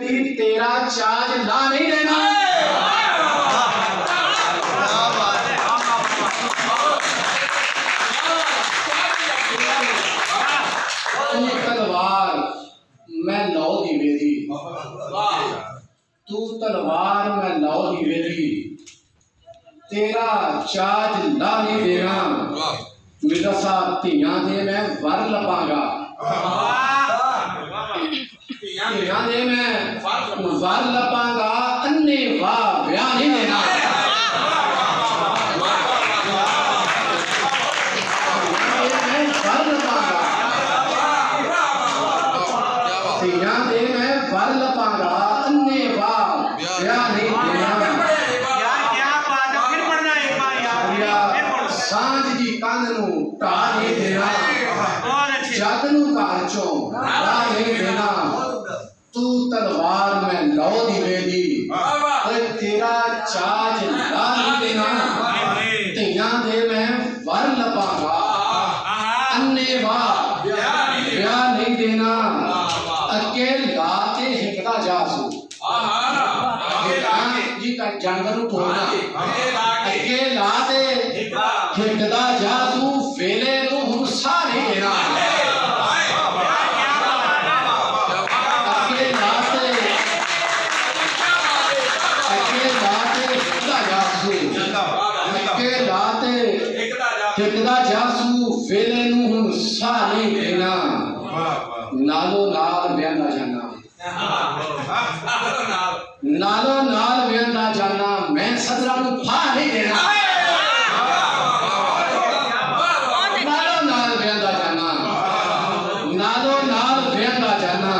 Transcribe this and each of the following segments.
दी तेरा चार्ज ला नहीं देना। तलवार मैं लौ दी वेदी, तू तलवार मैं लौ दी वेदी, तेरा चार्ज ला नहीं देना। मेरा साथ धियां दे मैं वर लपांगा, धियां दे मैं वर लपांगा, अन्ने वाह ब्याह नहीं देना। धियां दे मैं वर लपांगा, अन्ने वाह ब्याह नहीं देना। सांझ जी कंध नूं ढा नहीं देना, जग नूं घर चों ला नहीं देना। तू तलवार मैं लौ दी वेदी, तेरा चार्ज ला नहीं देना। धियां दे मैं वर लपांगा, अन्ने वाह ब्याह नहीं देना। अगे ला के हिकदा जासू जी का जानवर नूं ठोकना, अगे ला दे हिकदा जासू, वेले नूं हुण साह नहीं देना। अगे ला के हिकदा जासू, अगे ला के हिकदा जासू, वेले नूं हुण साह नहीं देना। नालो नाल ब्याहदा जाना, नालो नाल ब्याहदा जाना, मैं सदरा नूं फा नहीं देना। नालो नाल ब्याहदा जाना, नालो नाल ब्याहदा जाना,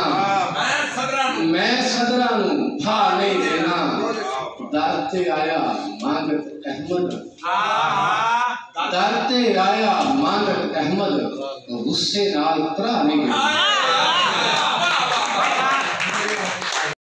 मैं सदरा नूं फा नहीं देना। दर ते आया मांगत अहमद, दर ते आया मांगत अहमद, गुस्से नाल तरा नहीं देना।